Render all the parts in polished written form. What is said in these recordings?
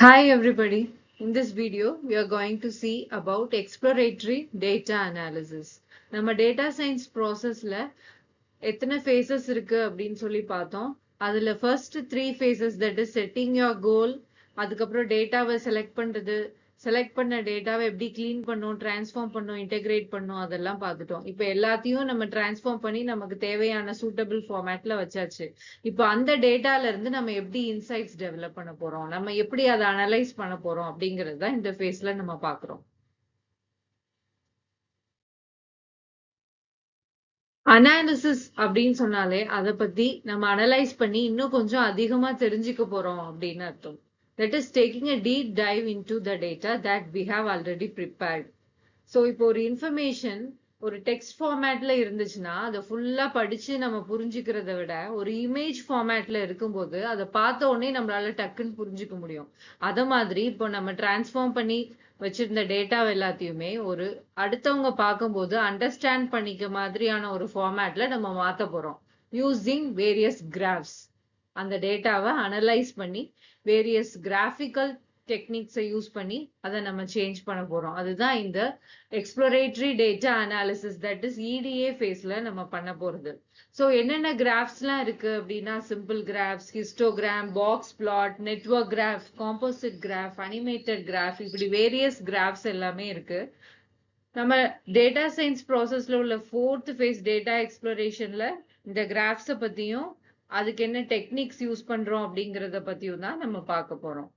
Hi everybody. In this video, we are going to see about exploratory data analysis. நம்ம data science processல எத்தனை phases இருக்கு அப்படின்னு சொல்லி பார்த்தோம். அதுல first 3 phases, that is setting your goal, அதுக்கப்புறம் டேட்டாவை செலக்ட் பண்ண டேட்டாவை எப்படி கிளீன் பண்ணும், டிரான்ஸ்ஃபார்ம் பண்ணும், இன்டெகிரேட் பண்ணும், அதெல்லாம் பார்த்துட்டோம். இப்போ எல்லாத்தையும் நம்ம டிரான்ஸ்ஃபார்ம் பண்ணி நமக்கு தேவையான சூட்டபிள் ஃபார்மேட்ல வச்சாச்சு. இப்போ அந்த டேட்டால இருந்து நம்ம எப்படி இன்சைட்ஸ் டெவலப் பண்ண போறோம், நம்ம எப்படி அதை அனலைஸ் பண்ண போறோம் அப்படிங்கிறது தான் இந்த ஃபேஸ்ல நம்ம பார்க்குறோம். அனாலிசிஸ் அப்படின்னு சொன்னாலே அதை பத்தி நம்ம அனலைஸ் பண்ணி இன்னும் கொஞ்சம் அதிகமா தெரிஞ்சுக்க போறோம் அப்படின்னு அர்த்தம். That is taking a deep dive into the data that we have already prepared. So இப்போ ஒரு இன்ஃபர்மேஷன் ஒரு டெக்ஸ்ட் ஃபார்மேட்ல இருந்துச்சுன்னா அதை ஃபுல்லா படிச்சு நம்ம புரிஞ்சுக்கிறத விட ஒரு இமேஜ் ஃபார்மேட்ல இருக்கும்போது அதை பார்த்த உடனே நம்மளால டக்குன்னு புரிஞ்சுக்க முடியும். அத மாதிரி இப்போ நம்ம டிரான்ஸ்ஃபார்ம் பண்ணி வச்சிருந்த டேட்டா எல்லாத்தையுமே ஒரு அடுத்தவங்க பார்க்கும்போது அண்டர்ஸ்டாண்ட் பண்ணிக்க மாதிரியான ஒரு ஃபார்மேட்ல நம்ம மாத்த போறோம் யூசிங் வேரியஸ் கிராஃப்ஸ். அந்த டேட்டாவை அனலைஸ் பண்ணி வேரியஸ் கிராஃபிக்கல் டெக்னிக்ஸை யூஸ் பண்ணி அதை நம்ம சேஞ்ச் பண்ண போறோம். அதுதான் இந்த exploratory data analysis, that is EDA ஃபேஸ்ல நம்ம பண்ண போறது. ஸோ என்னென்ன கிராஃப்ஸ்லாம் இருக்கு அப்படின்னா simple graphs, histogram, box plot, network graph, composite graph, animated graph, இப்படி வேரியஸ் கிராஃப்ஸ் எல்லாமே இருக்கு. நம்ம டேட்டா சயின்ஸ் ப்ராசஸ்ல உள்ள 4th phase டேட்டா எக்ஸ்ப்ளோரேஷன்ல இந்த கிராஃப்ஸை பத்தியும் அதுக்கு என்ன டெக்னிக்ஸ் யூஸ் பண்றோம் அப்படிங்கறத பத்தியும் தான் நம்ம பார்க்க போறோம்.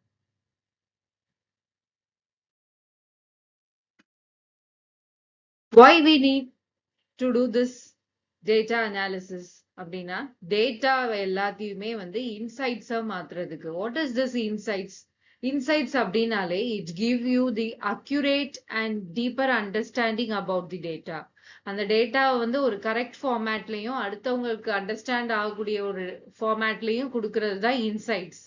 Why we need to do this data analysis அப்படின்னா டேட்டா எல்லாத்தையுமே வந்து இன்சைட்ஸா மாத்துறதுக்கு. What is this insights? Insights அப்படின்னாலே it give you the accurate and deeper understanding about the data. அந்த டேட்டாவை வந்து ஒரு கரெக்ட் ஃபார்மேட்லயும் அடுத்தவங்களுக்கு அண்டர்ஸ்டாண்ட் ஆகக்கூடிய ஒரு ஃபார்மேட்லயும் கொடுக்கறது தான் இன்சைட்ஸ்.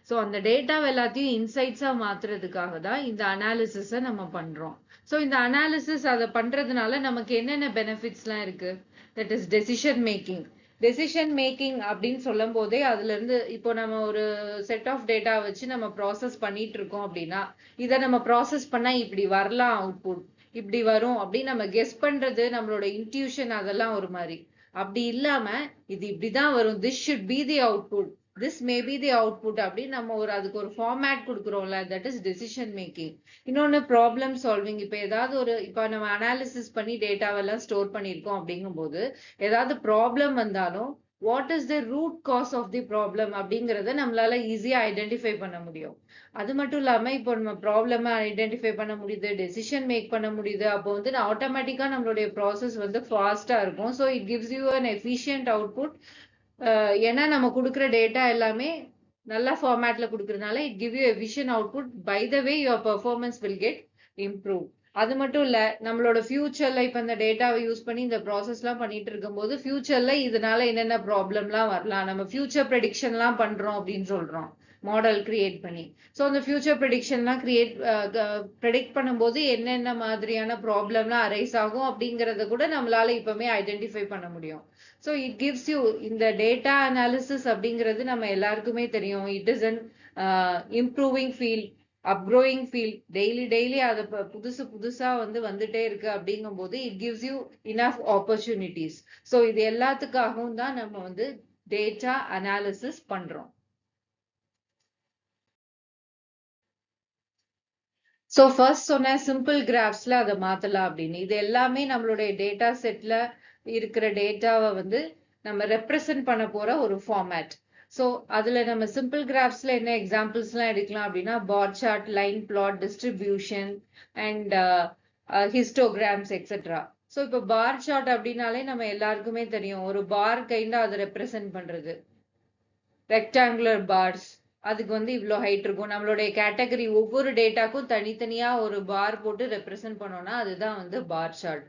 ஸோ அந்த டேட்டாவை எல்லாத்தையும் இன்சைட்ஸா மாத்துறதுக்காக தான் இந்த அனாலிசிஸை நம்ம பண்றோம். ஸோ இந்த அனாலிசிஸ் அதை பண்றதுனால நமக்கு என்னென்ன பெனிஃபிட்ஸ்லாம் இருக்கு? That is decision making. Decision making அப்படின்னு சொல்லும் போதே அதுல இருந்து இப்போ நம்ம ஒரு செட் ஆஃப் டேட்டா வச்சு நம்ம ப்ராசஸ் பண்ணிட்டு இருக்கோம் அப்படின்னா இதை நம்ம ப்ராசஸ் பண்ணா இப்படி வரலாம், அவுட்புட் இப்படி வரும் அப்படின்னு நம்ம கெஸ் பண்றது நம்மளோட இன்ட்யூஷன், அதெல்லாம் ஒரு மாதிரி. அப்படி இல்லாம இது இப்படிதான் வரும், this should be the output, this may be the output அப்படின்னு நம்ம அதுக்கு ஒரு ஃபார்மேட் கொடுக்குறோம்ல, தட் இஸ் டெசிஷன் மேக்கிங். இன்னொன்னு ப்ராப்ளம் சால்விங். இப்போ ஏதாவது இப்போ நம்ம அனாலிசிஸ் பண்ணி டேட்டாவெல்லாம் ஸ்டோர் பண்ணியிருக்கோம் அப்படிங்கும்போது ஏதாவது ப்ராப்ளம் வந்தாலும் what is the root cause of the problem அப்படிங்கறத நம்மளால ஈஸியா ஐடென்டிஃபை பண்ண முடியும். அது மட்டும் இல்லாம இப்போ நம்ம ப்ராப்ளம் ஐடென்டிஃபை பண்ண முடியுது, டெசிஷன் மேக் பண்ண முடியுது, அப்போ வந்து ஆட்டோமேட்டிக்கா நம்மளுடைய ப்ராசஸ் வந்து ஃபாஸ்டா இருக்கும். So it gives you an efficient output. ஏன்னா நம்ம கொடுக்குற டேட்டா எல்லாமே நல்ல ஃபார்மேட்ல கொடுக்கறதுனால it give you efficient output. By the way your performance will get improve. அது மட்டும் இல்ல நம்மளோட ஃபியூச்சர்ல இப்ப இந்த டேட்டாவை யூஸ் பண்ணி இந்த ப்ராசஸ் எல்லாம் பண்ணிட்டு இருக்கும் போது ஃபியூச்சர்ல இதனால என்னென்ன ப்ராப்ளம்லாம் வரலாம், நம்ம ஃபியூச்சர் ப்ரெடிக்ஷன்லாம் பண்றோம் அப்படின்னு சொல்றோம் மாடல் கிரியேட் பண்ணி. ஸோ அந்த ஃபியூச்சர் ப்ரெடிக்ஷன்லாம் ப்ரெடிக்ட் பண்ணும்போது என்னென்ன மாதிரியான ப்ராப்ளம்லாம் அரைஸ் ஆகும் அப்படிங்கறத கூட நம்மளால இப்பவுமே ஐடென்டிஃபை பண்ண முடியும். ஸோ இட் கிவ்ஸ் யூ இந்த டேட்டா அனாலிசிஸ் அப்படிங்கிறது நம்ம எல்லாருக்குமே தெரியும். It is an improving field, upgrowing field. Daily அது புதுசா வந்துட்டே இருக்கு அப்படிங்கும் போது it gives you enough opportunities. So இது எல்லாத்துக்காகவும் தான் நம்ம வந்து டேட்டா அனாலிசிஸ் பண்றோம். ஸோ ஃபர்ஸ்ட் சொன்ன சிம்பிள் கிராஃப்ஸ்ல அதை மாத்தலாம் அப்படின்னு. இது எல்லாமே நம்மளுடைய டேட்டா செட்ல இருக்கிற டேட்டாவை வந்து நம்ம ரெப்ரசன்ட் பண்ண போற ஒரு ஃபார்மேட். ஸோ அதுல நம்ம சிம்பிள் கிராஃப்ஸ்ல என்ன எக்ஸாம்பிள்ஸ்லாம் எடுக்கலாம் அப்படின்னா bar chart, line plot, distribution and histograms etcetera. So இப்போ பார் சார்ட் அப்படின்னாலே நம்ம எல்லாருக்குமே தெரியும், ஒரு பார் கைண்டா அதை ரெப்ரசன்ட் பண்றது. ரெக்டாங்குலர் பார்ஸ், அதுக்கு வந்து இவ்வளோ ஹைட் இருக்கும். நம்மளுடைய கேட்டகரி ஒவ்வொரு டேட்டாக்கும் தனித்தனியா ஒரு பார் போட்டு ரெப்ரசென்ட் பண்ணோம்னா அதுதான் வந்து பார் சார்ட்.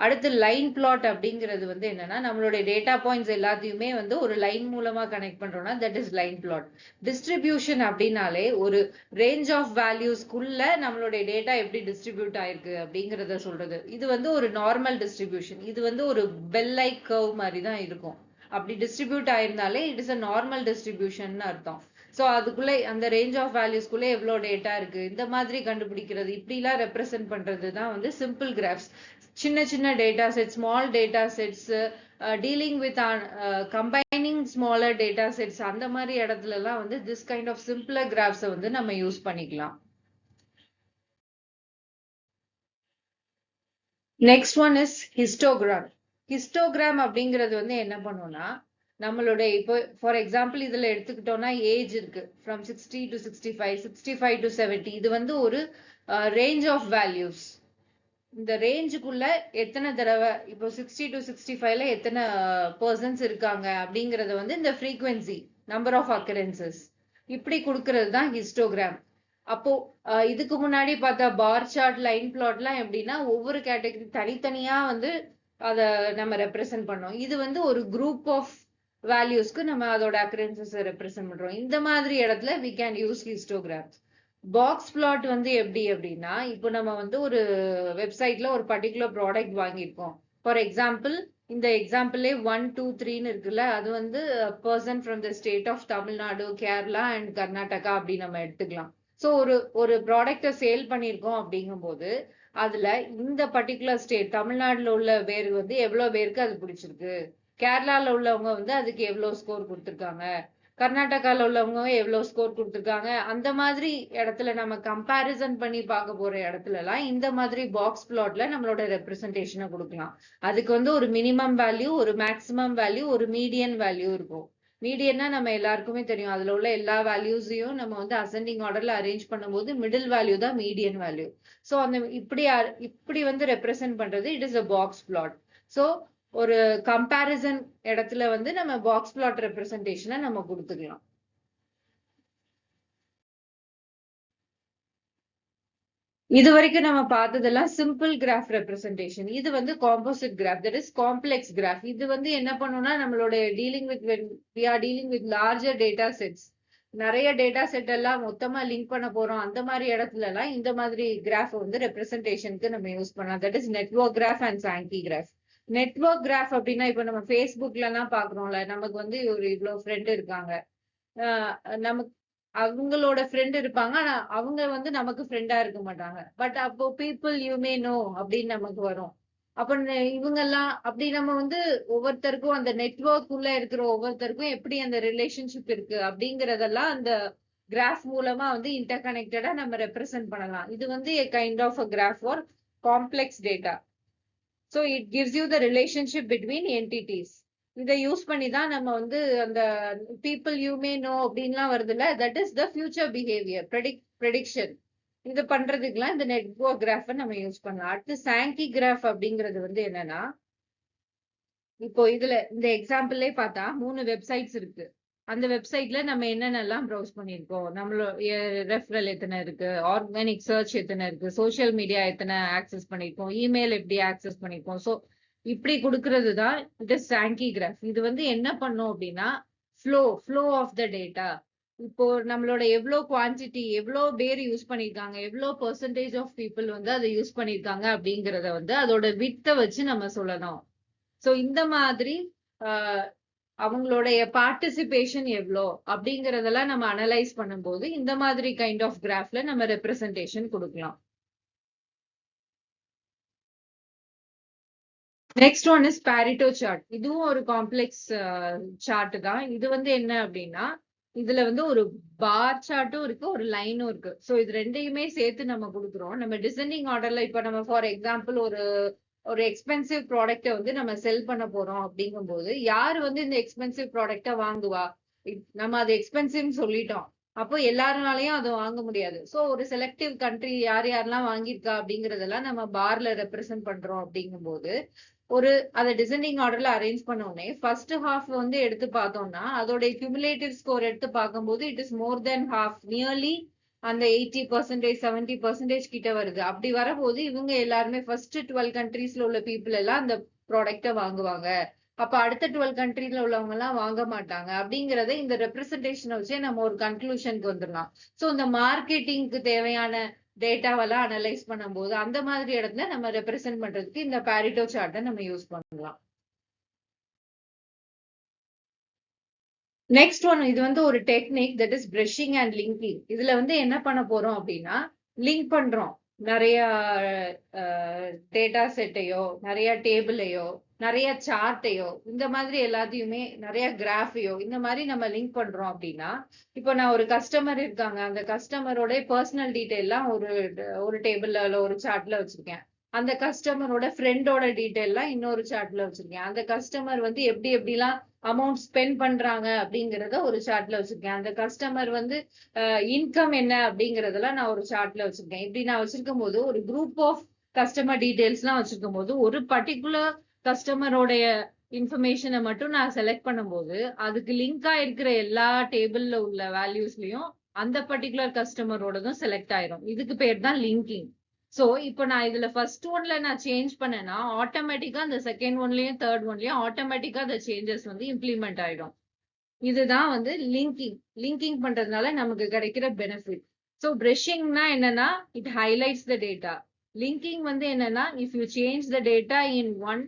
அடுத்து லைன் பிளாட் அப்படிங்கிறது வந்து என்னன்னா நம்மளுடைய டேட்டா பாயிண்ட்ஸ் எல்லாத்தையுமே வந்து ஒரு லைன் மூலமா கனெக்ட் பண்றோம்னா that is line plot. Distribution அப்படின்னாலே ஒரு ரேஞ்ச் ஆஃப் வேல்யூஸ்க்குள்ள நம்மளுடைய டேட்டா எப்படி டிஸ்ட்ரிபியூட் ஆயிருக்கு அப்படிங்கறத சொல்றது. இது வந்து ஒரு நார்மல் டிஸ்ட்ரிபியூஷன். இது வந்து ஒரு பெல் லைக் கர்வ் மாதிரி தான் இருக்கும். அப்படி டிஸ்ட்ரிபியூட் ஆயிருந்தாலே it is a normal distribution அர்த்தம். ஸோ அதுக்குள்ள அந்த ரேஞ்ச் ஆஃப் வேல்யூஸ்குள்ள எவ்வளோ டேட்டா இருக்கு, இந்த மாதிரி கண்டுபிடிக்கிறது, இப்படிலாம் ரெப்ரசென்ட் பண்றது தான் வந்து சிம்பிள் கிராஃப்ஸ். சின்ன சின்ன data set, small data sets, dealing with combining smaller data sets, அந்த மாதிரி இடத்துல எல்லாம் வந்து திஸ் கைண்ட் ஆஃப் சிம்பிளர் கிராஃப்ஸை வந்து நம்ம யூஸ் பண்ணிக்கலாம். Next one is histogram. Histogram அப்படிங்கிறது வந்து என்ன பண்ணுவோம்னா, நம்மளோட இப்போ ஃபார் எக்ஸாம்பிள் இதுல எடுத்துக்கிட்டோம்னா ஏஜ் இருக்கு, ஃப்ரம் 60 to 65, 65 to 70. இது வந்து ஒரு ரேஞ்ச் ஆஃப் வேல்யூஸ். இந்த ரேஞ்சுக்குள்ள எத்தனை தடவை இப்போ 60 to 65ல எத்தனை பர்சன்ஸ் இருக்காங்க அப்படிங்கறத வந்து இந்த ஃப்ரீக்வன்சி, நம்பர் ஆஃப் அக்கரன்சஸ், இப்படி கொடுக்கறது தான் ஹிஸ்டோகிராம். அப்போ இதுக்கு முன்னாடி பார்த்தா பார் சார்ட், லைன் பிளாட்லாம் எப்படின்னா ஒவ்வொரு கேட்டகரி தனித்தனியா வந்து அதை நம்ம ரெப்ரசென்ட் பண்ணோம். இது வந்து ஒரு குரூப் ஆஃப் வேல்யூஸ்க்கு நம்ம அதோட அக்கரன்சஸ் ரெப்ரசென்ட் பண்றோம். இந்த மாதிரி இடத்துல we can use histograms. Box plot வந்து எப்படி அப்படின்னா, இப்போ நம்ம வந்து ஒரு வெப்சைட்ல ஒரு பர்டிகுலர் ப்ராடக்ட் வாங்கியிருக்கோம். ஃபார் எக்ஸாம்பிள் இந்த எக்ஸாம்பிளே 1, 2, 3ன்னு இருக்குல்ல, அது வந்து person from the state of Tamil Nadu, Kerala and Karnataka அப்படி நம்ம எடுத்துக்கலாம். ஸோ ஒரு ப்ராடக்டை சேல் பண்ணியிருக்கோம் அப்படிங்கும் போது அதுல இந்த பர்டிகுலர் ஸ்டேட் தமிழ்நாடுல உள்ள பேர் வந்து எவ்வளவு பேருக்கு அது பிடிச்சிருக்கு, கேரளால உள்ளவங்க வந்து அதுக்கு எவ்வளவு ஸ்கோர் கொடுத்துருக்காங்க, கர்நாடகால உள்ளவங்க எவ்வளவு ஸ்கோர் கொடுத்துருக்காங்க, அந்த மாதிரி இடத்துல நம்ம கம்பேரிசன் பண்ணி பார்க்க போற இடத்துல எல்லாம் இந்த மாதிரி பாக்ஸ் பிளாட்ல நம்மளோட ரெப்ரசன்டேஷனை கொடுக்கலாம். அதுக்கு வந்து ஒரு மினிமம் வேல்யூ, ஒரு மேக்சிமம் வேல்யூ, ஒரு மீடியன் வேல்யூ இருக்கும். மீடியன்னா நம்ம எல்லாருக்குமே தெரியும், அதுல உள்ள எல்லா வேல்யூஸையும் நம்ம வந்து அசெண்டிங் ஆர்டர்ல அரேஞ்ச் பண்ணும்போது மிடில் வேல்யூ தான் மீடியன் வேல்யூ. ஸோ அந்த இப்படி வந்து ரெப்ரசென்ட் பண்றது it is a box plot. So ஒரு கம்பேரிசன் இடத்துல வந்து நம்ம பாக்ஸ் பிளாட் ரெப்ரசன்டேஷனை நம்ம கொடுத்துக்கலாம். இது வரைக்கும் நம்ம பார்த்ததெல்லாம் சிம்பிள் கிராஃப் ரெப்ரசன்டேஷன். இது வந்து composite graph, that is complex graph. இது வந்து என்ன பண்ணும்னா நம்மளோட dealing with larger data sets, நிறைய டேட்டா செட் எல்லாம் மொத்தமா லிங்க் பண்ண போறோம், அந்த மாதிரி இடத்துல எல்லாம் இந்த மாதிரி கிராஃப் வந்து ரெப்ரசன்டேஷனுக்கு நம்ம யூஸ் பண்ணலாம். That is network graph and Changi graph. Network graph அப்படின்னா இப்ப நம்ம ஃபேஸ்புக்ல எல்லாம் பாக்குறோம்ல, நமக்கு வந்து ஒரு இவ்வளவு ஃப்ரெண்ட் இருக்காங்க, நமக்கு அவங்களோட ஃப்ரெண்ட் இருப்பாங்க, ஆனா அவங்க வந்து நமக்கு ஃப்ரெண்டா இருக்க மாட்டாங்க. பட் அப்போ பீப்புள் யூ மே நோ அப்படின்னு நமக்கு வரும். அப்ப இவங்க எல்லாம் அப்படி நம்ம வந்து ஒவ்வொருத்தருக்கும் அந்த நெட்வொர்க் உள்ள இருக்கிற ஒவ்வொருத்தருக்கும் எப்படி அந்த ரிலேஷன்ஷிப் இருக்கு அப்படிங்கறதெல்லாம் அந்த கிராஃப் மூலமா வந்து இன்டர் கனெக்டடா நம்ம ரெப்ரசென்ட் பண்ணலாம். இது வந்து a kind of a graph for complex data. So it gives you the relationship between entities. இதை யூஸ் பண்ணி தான் நம்ம வந்து அந்த பீப்புள் யூ மே நோ அப்படின்லாம் வருதுல்ல, that is the future behaviour prediction. இது பண்றதுக்குலாம் இந்த நெட்வொர்க் கிராஃபை நம்ம யூஸ் பண்ணலாம். அடுத்து சாங்கி கிராஃப் அப்படிங்கிறது வந்து என்னன்னா, இப்போ இதுல இந்த எக்ஸாம்பிள்லே பார்த்தா 3 வெப்சைட்ஸ் இருக்கு. அந்த வெப்சைட்ல நம்ம என்னென்னலாம் ப்ரௌஸ் பண்ணியிருக்கோம், நம்மளோட ரெஃபரல் எத்தனை இருக்கு, ஆர்கானிக் சர்ச் எத்தனை இருக்கு, சோஷியல் மீடியா எத்தனை ஆக்சஸ் பண்ணியிருக்கோம், இமெயில் எப்படி ஆக்சஸ் பண்ணியிருக்கோம். ஸோ இப்படி கொடுக்கறது தான் இது சாங்கி கிராஃப். இது வந்து என்ன பண்ணும் அப்படின்னா ஃப்ளோ ஆஃப் த டேட்டா. இப்போ நம்மளோட எவ்வளோ குவான்டிட்டி, எவ்வளோ பேர் யூஸ் பண்ணியிருக்காங்க, எவ்வளோ பெர்சன்டேஜ் ஆஃப் பீப்புள் வந்து அதை யூஸ் பண்ணியிருக்காங்க அப்படிங்கிறத வந்து அதோட வித்தை வச்சு நம்ம சொல்லணும். ஸோ இந்த மாதிரி அவங்களுடைய பார்ட்டிசிபேஷன் எவ்வளோ அப்படிங்கறதெல்லாம் நம்ம அனலைஸ் பண்ணும்போது இந்த மாதிரி கைண்ட் ஆஃப் கிராஃப்ல நம்ம ரெப்ரசன்டேஷன் கொடுக்கலாம். Next one is Pareto chart. இதுவும் ஒரு காம்ப்ளெக்ஸ் சார்ட் தான். இது வந்து என்ன அப்படின்னா, இதுல வந்து ஒரு பார் சார்ட்டும் இருக்கு, ஒரு லைனும் இருக்கு. ஸோ இது ரெண்டையுமே சேர்த்து நம்ம கொடுக்குறோம். நம்ம டிசெண்டிங் ஆர்டர்ல இப்ப நம்ம ஃபார் எக்ஸாம்பிள் ஒரு எக்ஸ்பென்சிவ் ப்ராடக்ட்டை வந்து நம்ம செல் பண்ண போறோம் அப்படிங்கும்போது யாரு வந்து இந்த எக்ஸ்பென்சிவ் ப்ராடக்ட்டை வாங்குவா, நம்ம அது எக்ஸ்பென்சிவ்னு சொல்லிட்டோம், அப்போ எல்லாருனாலையும் அதை வாங்க முடியாது. ஸோ ஒரு செலக்டிவ் கண்ட்ரி யார் யாரெல்லாம் வாங்கியிருக்கா அப்படிங்கறதெல்லாம் நம்ம பார்ல ரெப்ரசென்ட் பண்றோம். அப்படிங்கும்போது அதை டிசெண்டிங் ஆர்டர்ல அரேஞ்ச் பண்ண உடனே ஃபர்ஸ்ட் ஹாஃப் வந்து எடுத்து பார்த்தோம்னா அதோட கியூமுலேட்டிவ் ஸ்கோர் எடுத்து பார்க்கும்போது it is more then half, nearly அந்த 80%, 70% கிட்ட வருது. அப்படி வரும்போது இவங்க எல்லாருமே ஃபர்ஸ்ட் 12 கண்ட்ரீஸ்ல உள்ள பீப்புள் எல்லாம் அந்த ப்ராடக்ட வாங்குவாங்க, அப்ப அடுத்த 12 கண்ட்ரில உள்ளவங்க எல்லாம் வாங்க மாட்டாங்க அப்படிங்கறத இந்த ரெப்ரசன்டேஷனை வச்சே நம்ம ஒரு கன்க்ளூஷனுக்கு வந்துடலாம். ஸோ இந்த மார்க்கெட்டிங்க்கு தேவையான டேட்டாவெல்லாம் அனலைஸ் பண்ணும்போது அந்த மாதிரி இடத்துல நம்ம ரெப்ரசென்ட் பண்றதுக்கு இந்த பாரிட்டோ சார்ட்டை நம்ம யூஸ் பண்ணலாம். நெக்ஸ்ட் ஒன், இது வந்து ஒரு technique, that is brushing and linking. இதுல வந்து என்ன பண்ண போறோம் அப்படின்னா, லிங்க் பண்றோம் நிறைய டேட்டா செட்டையோ, நிறைய டேபிளையோ, நிறைய சார்ட்டையோ, இந்த மாதிரி எல்லாத்தையுமே, நிறைய கிராஃபையோ, இந்த மாதிரி நம்ம லிங்க் பண்றோம் அப்படின்னா, இப்போ நான் ஒரு கஸ்டமர் இருக்காங்க, அந்த கஸ்டமரோட பர்சனல் டீடைல்லாம் ஒரு டேபிள்ல ஒரு சார்ட்ல வச்சிருக்கேன். அந்த கஸ்டமரோட ஃப்ரெண்டோட டீடைல்லாம் இன்னொரு சார்ட்ல வச்சிருக்கேன். அந்த கஸ்டமர் வந்து எப்படி எப்படிலாம் அமௌண்ட் ஸ்பெண்ட் பண்றாங்க அப்படிங்கறத ஒரு சார்ட்ல வச்சிருக்கேன். அந்த கஸ்டமர் வந்து இன்கம் என்ன அப்படிங்கறதெல்லாம் நான் ஒரு சார்ட்ல வச்சிருக்கேன். இப்படி நான் வச்சிருக்கும் போது ஒரு குரூப் ஆஃப் கஸ்டமர் டீடைல்ஸ் எல்லாம் வச்சிருக்கும் போது ஒரு பர்டிகுலர் கஸ்டமரோடைய இன்ஃபர்மேஷனை மட்டும் நான் செலக்ட் பண்ணும்போது அதுக்கு லிங்கா இருக்கிற எல்லா டேபிள்ல உள்ள வேல்யூஸ்லயும் அந்த பர்டிகுலர் கஸ்டமரோடதும் செலக்ட் ஆயிரும். இதுக்கு பேர் தான் லிங்கிங். சோ இப்போ நான் இதுல ஃபர்ஸ்ட் ஒன்ல நான் சேஞ்ச் பண்ணேன்னா ஆட்டோமேட்டிக்கா அந்த செகண்ட் ஒன்லயும் தேர்ட் ஒன்லயும் ஆட்டோமேட்டிக்கா அந்த சேஞ்சஸ் வந்து இம்ப்ளிமெண்ட் ஆயிடும். இதுதான் வந்து லிங்கிங். லிங்கிங் பண்றதுனால நமக்கு கிடைக்கிற பெனிஃபிட். ஸோ பிரஷிங்னா என்னன்னா, it highlights the data. Linking வந்து என்னன்னா, if you change the data in one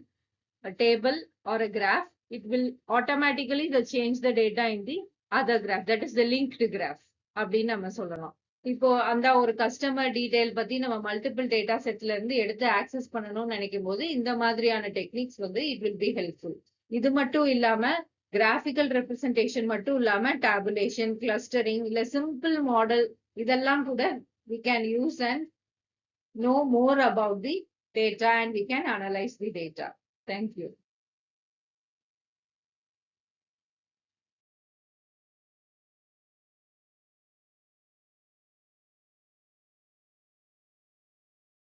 table or a graph, it will automatically change the data in the other graph. That is the linked graph அப்படின்னு நம்ம சொல்லலாம். இப்போ அந்த ஒரு customer detail பத்தி நம்ம மல்டிபிள் டேட்டா செட்ல இருந்து எடுத்து ஆக்சஸ் பண்ணணும்னு நினைக்கும் போது இந்த மாதிரியான டெக்னிக்ஸ் வந்து இட் வில் பி ஹெல்ப்ஃபுல். இது மட்டும் இல்லாம கிராஃபிக்கல் ரெப்ரசன்டேஷன் மட்டும் இல்லாம டேபுலேஷன், கிளஸ்டரிங், இல்ல சிம்பிள் மாடல், இதெல்லாம் கூட we can use and know more about the data and we can analyze the data. Thank you.